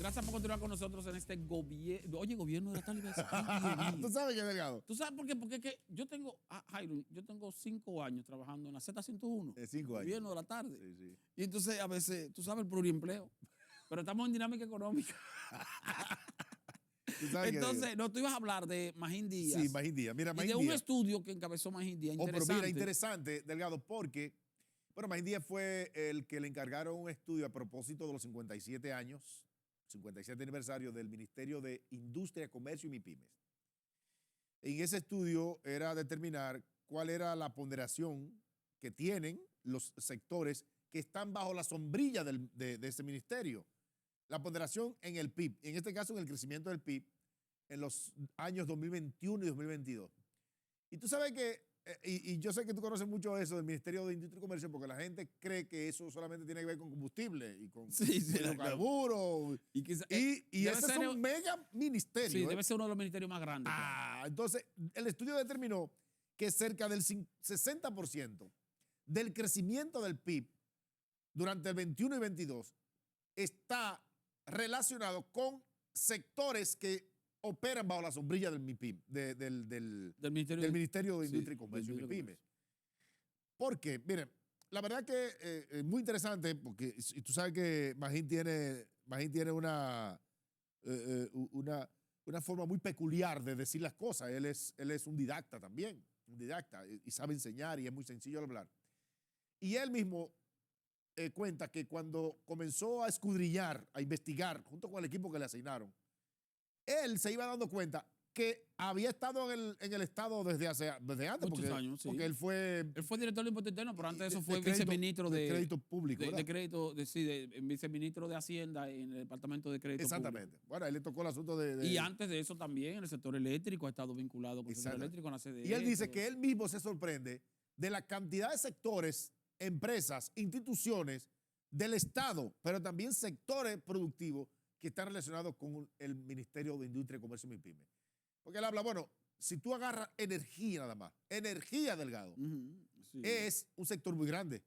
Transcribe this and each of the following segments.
Gracias por continuar con nosotros en este gobierno. Oye, gobierno de la tal vez. ¿Tú sabes qué, Delgado? ¿Tú sabes por qué? Porque es que yo tengo, Jairo, yo tengo 5 años trabajando en la Z101. 5 años. Gobierno de la tarde. Sí, sí. Y entonces a veces, tú sabes, el pluriempleo. Pero estamos en dinámica económica. ¿Tú sabes Entonces, no, tú ibas a hablar de Magín Díaz. Sí, Magín Díaz. Mira, Y Magín de un Díaz. estudio que encabezó Magín Díaz. Pero Interesante. mira, interesante, Delgado, porque, bueno, Magín Díaz fue el que le encargaron un estudio a propósito de los 57 años, 57 aniversario del Ministerio de Industria, Comercio y MIPYMES. En ese estudio era determinar cuál era la ponderación que tienen los sectores que están bajo la sombrilla de ese ministerio. La ponderación en el PIB, en este caso en el crecimiento del PIB en los años 2021 y 2022. Y tú sabes que, y yo sé que tú conoces mucho eso del Ministerio de Industria y Comercio porque la gente cree que eso solamente tiene que ver con combustible y con hidrocarburos. Y ese es un mega ministerio. Sí, debe ser uno de los ministerios más grandes. Entonces, el estudio determinó que cerca del 60% del crecimiento del PIB durante el 21 y 22 está relacionado con sectores que operan bajo la sombrilla del MIPYME, del Ministerio de Industria y Comercio y MIPYME. ¿Por qué? Miren, la verdad que es muy interesante porque tú sabes que Magín tiene una forma muy peculiar de decir las cosas. Él es un didacta también, y sabe enseñar y es muy sencillo de hablar. Y él mismo cuenta que cuando comenzó a escudriñar, a investigar, junto con el equipo que le asignaron, él se iba dando cuenta que había estado en el Estado desde antes. Muchos años, sí. Porque él fue director de Impuesto Interno, pero antes de eso fue viceministro de Crédito Público. De crédito, viceministro de Hacienda en el Departamento de Crédito Público. Exactamente. Bueno, a él le tocó el asunto Y antes de eso también en el sector eléctrico ha estado vinculado con el sector eléctrico en la CDE. Y él dice que él mismo se sorprende de la cantidad de sectores, empresas, instituciones del Estado, pero también sectores productivos que están relacionados con el Ministerio de Industria, Comercio y MIPYME. Porque él habla, bueno, si tú agarras energía nada más, energía, Delgado, es un sector muy grande.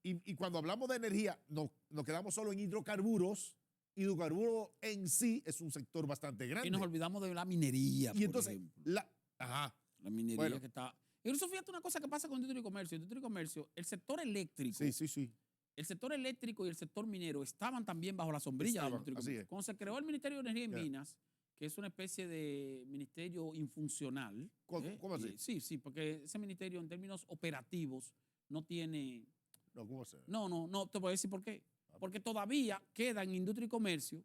Y cuando hablamos de energía, nos quedamos solo en hidrocarburos. Hidrocarburos en sí es un sector bastante grande. Y nos olvidamos de la minería, y entonces, por ejemplo. La minería que está... Incluso fíjate una cosa que pasa con Industria y Comercio. Industria y Comercio, el sector eléctrico... Sí. El sector eléctrico y el sector minero estaban también bajo la sombrilla de Industria y Comercio. Cuando se creó el Ministerio de Energía y Minas, que es una especie de ministerio infuncional. ¿Cómo así? Sí, porque ese ministerio en términos operativos no tiene... No, ¿cómo hacer? No, te voy a decir por qué. Porque todavía queda en Industria y Comercio,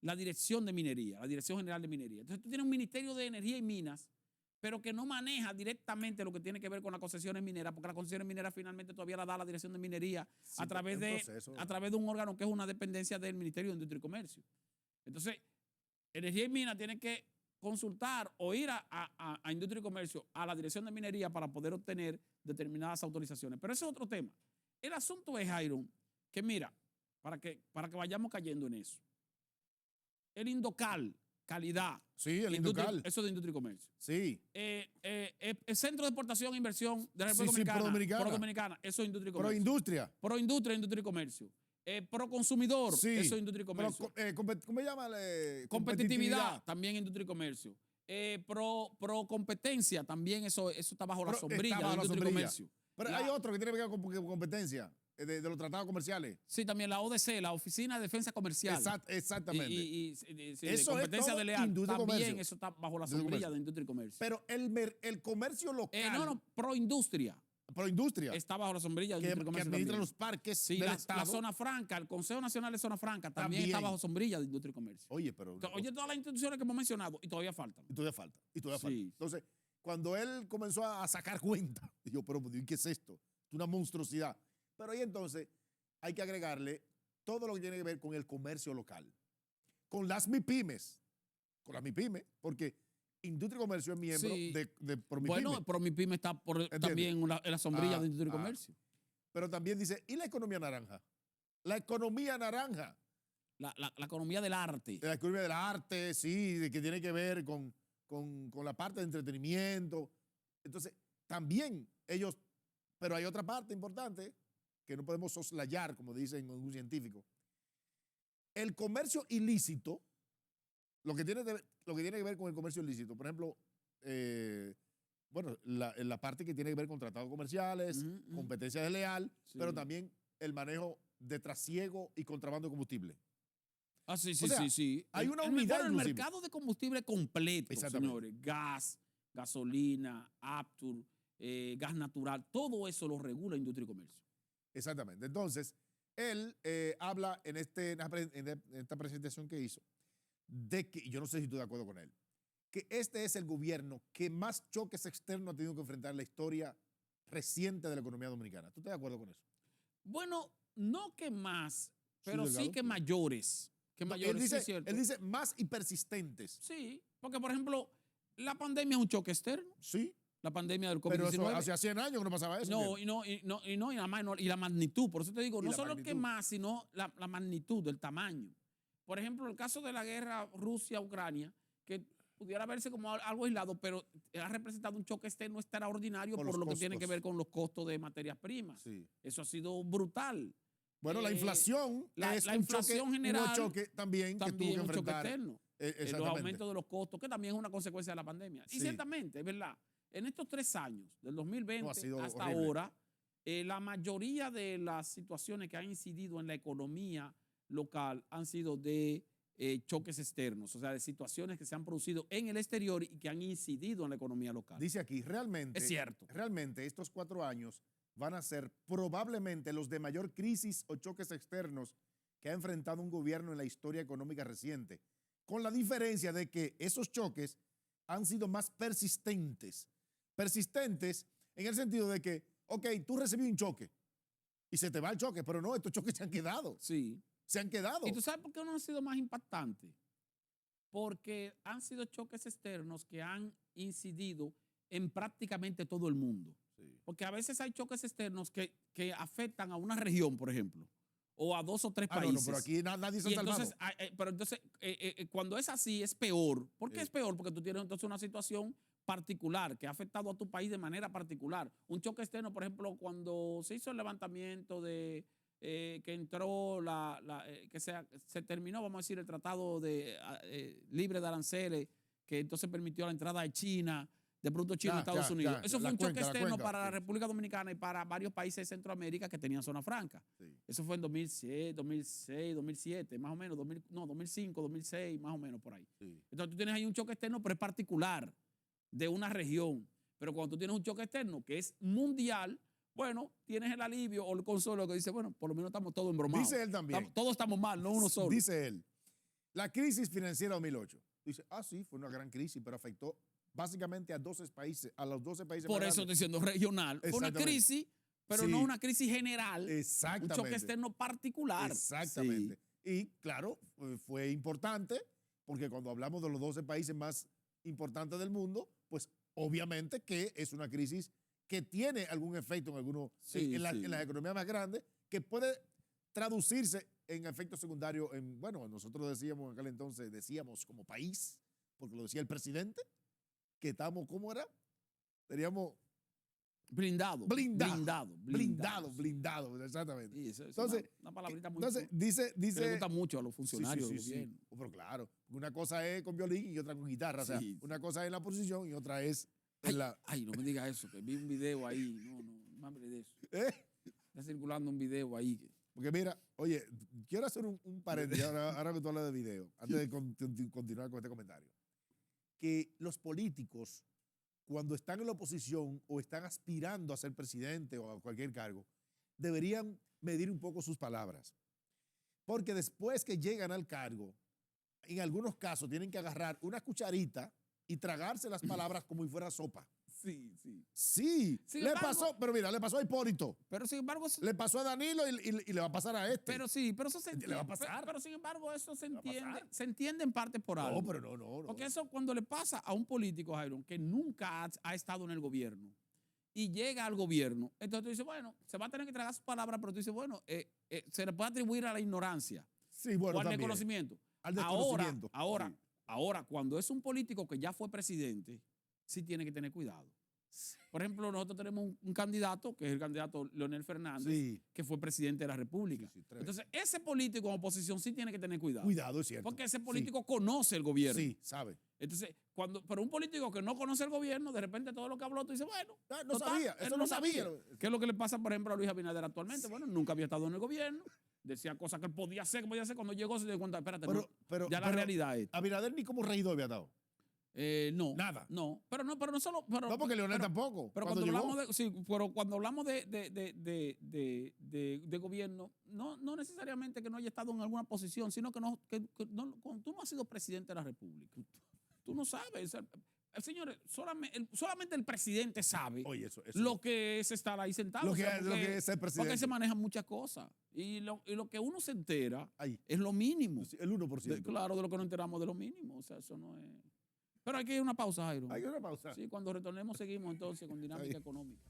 la Dirección de Minería, la Dirección General de Minería. Entonces tú tienes un Ministerio de Energía y Minas, pero que no maneja directamente lo que tiene que ver con las concesiones mineras, porque las concesiones mineras finalmente todavía la da la Dirección de Minería a través de un órgano que es una dependencia del Ministerio de Industria y Comercio. Entonces, Energía y Minas tienen que consultar o ir a Industria y Comercio, a la Dirección de Minería para poder obtener determinadas autorizaciones. Pero ese es otro tema. El asunto es, Jairo, que mira, para que vayamos cayendo en eso. El Indocal, calidad. Sí, el Indocal. Eso de Industria y Comercio. Sí. El Centro de Exportación e Inversión de la República Dominicana. Eso es Industria y Comercio. Proindustria. Proindustria, Industria y Comercio. Proconsumidor, eso es Industria y Comercio. ¿Cómo se llama? Competitividad, también Industria y Comercio. Competencia, también eso está bajo la sombrilla de Industria y Comercio. Pero hay otro que tiene que ver con competencia. De los tratados comerciales. Sí, también la ODC, la Oficina de Defensa Comercial. Exactamente. Y eso competencia de leal. También eso está bajo la sombrilla de Industria y Comercio. Pero el comercio local. Proindustria. Proindustria. Está bajo la sombrilla de Industria y Comercio. Que administra los parques del Estado. La zona franca, el Consejo Nacional de Zona Franca también está bajo sombrilla de Industria y Comercio. Oye, pero... Oye, todas las instituciones que hemos mencionado y todavía faltan. Y todavía falta. Entonces, cuando él comenzó a sacar cuenta, dijo, pero ¿qué es esto? Es una monstruosidad. Pero ahí entonces hay que agregarle todo lo que tiene que ver con el comercio local, con las MIPYMES, porque Industria y Comercio es miembro de ProMIPYME. Bueno, ProMIPYME está también en la sombrilla de Industria y Comercio. Pero también dice, ¿y la economía naranja? La economía naranja. La economía del arte. La economía del arte, sí, que tiene que ver con la parte de entretenimiento. Entonces, también ellos, pero hay otra parte importante, que no podemos soslayar, como dicen un científico. El comercio ilícito, lo que tiene que ver con el comercio ilícito, por ejemplo, bueno, la parte que tiene que ver con tratados comerciales, competencia desleal, Sí. pero también el manejo de trasiego y contrabando de combustible. Ah, sí, O sí, sea, sí, sí. hay una unidad Bueno, el inclusive. mercado de combustible completo, Exactamente. señores. Gas, gasolina, Aptur, gas natural, todo eso lo regula Industria y Comercio. Exactamente. Entonces, él habla en esta presentación que hizo de que, y yo no sé si estoy de acuerdo con él, que este es el gobierno que más choques externos ha tenido que enfrentar en la historia reciente de la economía dominicana. ¿Tú estás de acuerdo con eso? Bueno, no que más, pero sí Delgado, que sí. mayores. Que No, mayores, sí, es cierto. él dice más y persistentes. Sí, porque por ejemplo, la pandemia es un choque externo. Sí, La pandemia del pero eso COVID-19. hace 100 años que no pasaba eso. No, ¿entiendes? y nada más, y la magnitud. Por eso te digo, Y no la solo que magnitud. más, sino la magnitud, el tamaño. Por ejemplo, el caso de la guerra Rusia-Ucrania, que pudiera verse como algo aislado, pero ha representado un choque externo extraordinario Por por los lo que tiene que costos. ver con los costos de materias primas. Sí. Eso ha sido brutal. Bueno, la inflación es la un inflación choque, general un choque también que tuvo también que un choque enfrentar. externo. Los Exactamente. aumentos de los costos, que también es una consecuencia de la pandemia. Y Sí. ciertamente, es verdad, en estos 3 años, del 2020 No, ha sido hasta horrible. ahora, la mayoría de las situaciones que han incidido en la economía local han sido de choques externos, o sea, de situaciones que se han producido en el exterior y que han incidido en la economía local. Dice aquí, realmente, Es cierto. realmente estos 4 años van a ser probablemente los de mayor crisis o choques externos que ha enfrentado un gobierno en la historia económica reciente, con la diferencia de que esos choques han sido más persistentes. Persistentes en el sentido de que, ok, tú recibí un choque y se te va el choque, pero no, estos choques se han quedado. Sí. Se han quedado. ¿Y tú sabes por qué no han sido más impactantes? Porque han sido choques externos que han incidido en prácticamente todo el mundo. Sí. Porque a veces hay choques externos que afectan a una región, por ejemplo, o a 2 o 3 No, países. pero aquí nadie se Y ha salvado. entonces, pero entonces, cuando es así, es peor. ¿Por qué Sí. es peor? Porque tú tienes entonces una situación particular que ha afectado a tu país de manera particular. Un choque externo, por ejemplo, cuando se hizo el levantamiento de que entró que se terminó, vamos a decir, el tratado libre de aranceles, que entonces permitió la entrada de China, de productos chinos a Estados Unidos. Eso fue un choque externo para la República Dominicana y para varios países de Centroamérica que tenían zona franca. Sí. Eso fue en 2006, 2007, más o menos, 2005, 2006, más o menos por ahí. Sí. Entonces tú tienes ahí un choque externo, pero es particular, de una región. Pero cuando tú tienes un choque externo que es mundial, bueno, tienes el alivio o el consuelo que dice, bueno, por lo menos estamos todos embromados. Dice él también. Todos estamos mal, no uno solo. Dice él, la crisis financiera 2008. Dice, sí, fue una gran crisis, pero afectó básicamente a los 12 países. Por más eso estoy grandes. diciendo regional. Fue una Exactamente. crisis, pero Sí. no una crisis general. Exactamente. Un choque externo particular. Exactamente. Sí. Y claro, fue importante porque cuando hablamos de los 12 países más importantes del mundo, pues obviamente que es una crisis que tiene algún efecto en algunos, Sí, en sí. las economías más grandes, que puede traducirse en efectos secundarios. Bueno, nosotros decíamos en aquel entonces, decíamos como país, porque lo decía el presidente, que estamos, ¿cómo era? Seríamos Blindado, exactamente. Sí, eso es Entonces, una palabrita muy Entonces, que le gusta mucho a los sí, funcionarios sí, del sí, gobierno. sí. Pero claro, una cosa es con violín y otra con guitarra. O sea, Sí, una cosa es en la posición y otra es en Ay, la. ay, no me diga eso, que vi un video ahí. No hable de eso. ¿Eh? Está circulando un video ahí. Porque mira, oye, quiero hacer un paréntesis ahora que tú hablas de video, antes de continuar con este comentario. Que los políticos, cuando están en la oposición o están aspirando a ser presidente o a cualquier cargo, deberían medir un poco sus palabras. Porque después que llegan al cargo, en algunos casos tienen que agarrar una cucharita y tragarse las palabras como si fuera sopa. Sí, sí. Sí, Sin le embargo- pasó, pero mira, le pasó a Hipólito, Pero sin embargo, le pasó a Danilo y le va a pasar a este. pero sí, pero eso se Le entiende. va a pasar. Pero sin embargo, eso se Le va a entiende. pasar. Se entiende en parte por algo. No, pero no. Porque eso cuando le pasa a un político, Jairo, que nunca ha estado en el gobierno y llega al gobierno, entonces tú dices, bueno, se va a tener que tragar sus palabras, pero tú dices, bueno, se le puede atribuir a la ignorancia Sí, bueno, o al también. desconocimiento. Al desconocimiento. Sí. Ahora, cuando es un político que ya fue presidente, sí tiene que tener cuidado. Por ejemplo, nosotros tenemos un candidato, que es el candidato Leonel Fernández, Sí. que fue presidente de la República. Sí, sí, Entonces, ese político en oposición sí tiene que tener cuidado. Cuidado, es cierto. Porque ese político conoce el gobierno. Sí, sabe. Entonces, pero un político que no conoce el gobierno, de repente todo lo que habló, tú dices, bueno, Ah, no total, sabía, él eso no sabía. ¿Qué es lo que le pasa, por ejemplo, a Luis Abinader actualmente? Bueno, nunca había estado en el gobierno, decía cosas que él podía hacer, cuando llegó se dio cuenta, espérate, ya la realidad es. Abinader ni como regidor había dado. No. Nada. No, pero no solo. No, porque Leonel tampoco. Pero cuando hablamos cuando hablamos de gobierno, no necesariamente que no haya estado en alguna posición, sino que cuando tú no has sido presidente de la República, tú no sabes. Señores, solamente el presidente sabe. Oye, eso. Lo que es estar ahí sentado. Lo que es ser presidente. Porque se manejan muchas cosas. Y lo que uno se entera Ahí. es lo mínimo. El 1%. Claro, de lo que nos enteramos de lo mínimo. O sea, eso no es. Pero hay que ir a una pausa, Jairo. Hay una pausa. Sí, cuando retornemos seguimos entonces con dinámica económica.